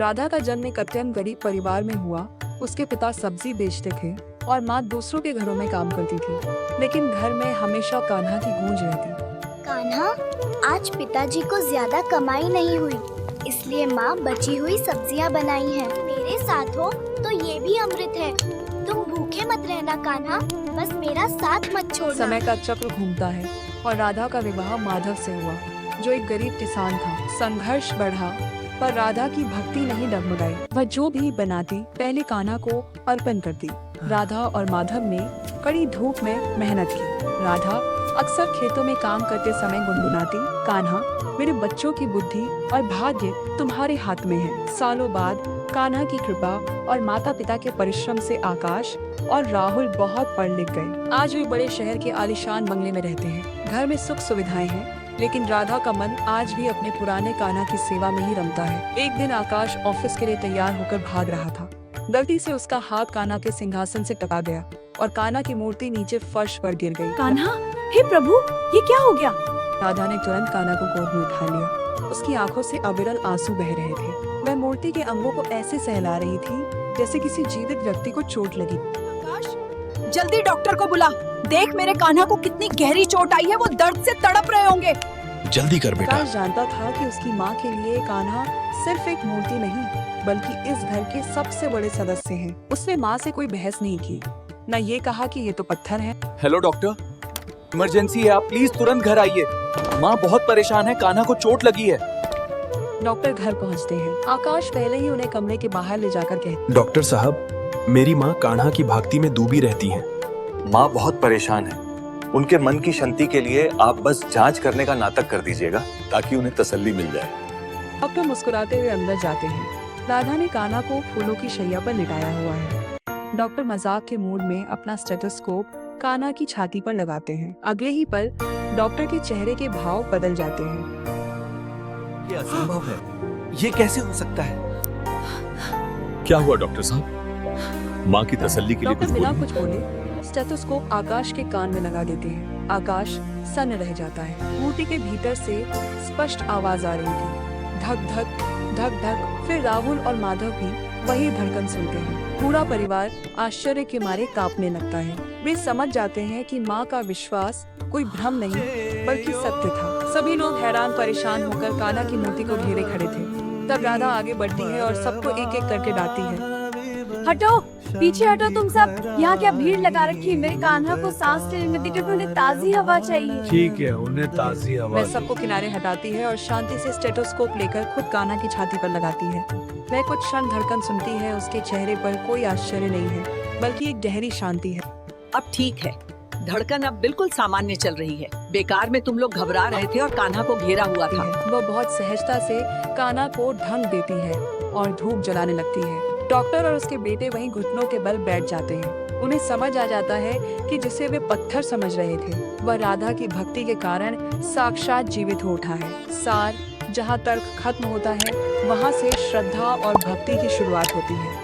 राधा का जन्म एक अत्यंत गरीब परिवार में हुआ। उसके पिता सब्जी बेचते थे और माँ दूसरों के घरों में काम करती थी, लेकिन घर में हमेशा कान्हा की गूंज रहती। कान्हा, आज पिताजी को ज्यादा कमाई नहीं हुई, इसलिए माँ बची हुई सब्जियाँ बनाई हैं। मेरे साथ हो तो ये भी अमृत है। तुम भूखे मत रहना कान्हा, बस मेरा साथ मत छोड़ना। समय का चक्र घूमता है और राधा का विवाह माधव से हुआ, जो एक गरीब किसान था। संघर्ष बढ़ा, पर राधा की भक्ति नहीं डगमगाई। वह जो भी बनाती पहले कान्हा को अर्पण करती। राधा और माधव ने कड़ी धूप में मेहनत की। राधा अक्सर खेतों में काम करते समय गुनगुनाती, कान्हा, मेरे बच्चों की बुद्धि और भाग्य तुम्हारे हाथ में है। सालों बाद कान्हा की कृपा और माता पिता के परिश्रम से आकाश और राहुल बहुत पढ़ लिख गए। आज वे बड़े शहर के आलीशान बंगले में रहते हैं। घर में सुख सुविधाएं हैं, लेकिन राधा का मन आज भी अपने पुराने कान्हा की सेवा में ही रमता है। एक दिन आकाश ऑफिस के लिए तैयार होकर भाग रहा था। गलती से उसका हाथ कान्हा के सिंहासन से टकरा गया और कान्हा की मूर्ति नीचे फर्श पर गिर गई। कान्हा, हे प्रभु, ये क्या हो गया? राधा ने तुरंत कान्हा को गोद में उठा लिया। उसकी आंखों से अविरल आंसू बह रहे थे। वह मूर्ति के अंगों को ऐसे सहला रही थी जैसे किसी जीवित व्यक्ति को चोट लगी। आकाश, जल्दी डॉक्टर को बुला। देख मेरे कान्हा को कितनी गहरी चोट आई है, वो दर्द से तड़प रहे होंगे। जल्दी कर बेटा। आकाश जानता था कि उसकी माँ के लिए कान्हा सिर्फ एक मूर्ति नहीं, बल्कि इस घर के सबसे बड़े सदस्य हैं। उसने माँ से कोई बहस नहीं की, न ये कहा कि ये तो पत्थर है। हेलो डॉक्टर, इमरजेंसी है, आप प्लीज तुरंत घर आइए। माँ बहुत परेशान है, कान्हा को चोट लगी है। डॉक्टर घर पहुँचते हैं। आकाश पहले ही उन्हें कमरे के बाहर ले जाकर कहते, डॉक्टर साहब, मेरी माँ कान्हा की भक्ति में डूबी रहती हैं। माँ बहुत परेशान है। उनके मन की शांति के लिए आप बस जांच करने का नाटक कर दीजिएगा, ताकि उन्हें तसल्ली मिल जाए। डॉक्टर मुस्कुराते हुए अंदर जाते हैं। राधा ने कान्हा को फूलों की शैया पर लिटाया हुआ है। डॉक्टर मजाक के मूड में अपना स्टेथोस्कोप कान्हा की छाती पर लगाते हैं। अगले ही पल डॉक्टर के चेहरे के भाव बदल जाते हैं। ये असंभव है, ये कैसे हो सकता है? क्या हुआ डॉक्टर साहब? माँ की तसल्ली के लिए डॉक्टर कुछ बिना बोलिए। कुछ बोले स्टेथोस्कोप आकाश के कान में लगा देते हैं। आकाश सन्न रह जाता है। मूर्ति के भीतर से स्पष्ट आवाज आ रही थी, धक धक धक धक। फिर राहुल और माधव भी वही धड़कन सुनते हैं। पूरा परिवार आश्चर्य के मारे कांपने लगता है। वे समझ जाते हैं कि माँ का विश्वास कोई भ्रम नहीं बल्कि सत्य था। सभी लोग हैरान परेशान होकर कान्हा की मूर्ति को घेरे खड़े थे। तब राधा आगे बढ़ती है और सबको एक एक करके डांटती है, हटो, पीछे हटो तुम सब। यहाँ क्या भीड़ लगा रखी है? मेरे कान्हा को सांस लेने में दिक्कत, उन्हें ताजी हवा चाहिए। ठीक है, उन्हें ताजी हवा वह सबको किनारे हटाती है और शांति से स्टेथोस्कोप लेकर खुद कान्हा की छाती पर लगाती है। वह कुछ क्षण धड़कन सुनती है। उसके चेहरे पर कोई आश्चर्य नहीं है, बल्कि एक गहरी शांति है। अब ठीक है, धड़कन अब बिल्कुल सामान्य चल रही है। बेकार में तुम लोग घबरा रहे थे और कान्हा को घेरा हुआ था। वह बहुत सहजता से कान्हा को ढंग देती है और धूप जलाने लगती है। डॉक्टर और उसके बेटे वहीं घुटनों के बल बैठ जाते हैं। उन्हें समझ आ जाता है कि जिसे वे पत्थर समझ रहे थे, वह राधा की भक्ति के कारण साक्षात जीवित हो उठा है। सार जहाँ तर्क खत्म होता है, वहाँ से श्रद्धा और भक्ति की शुरुआत होती है।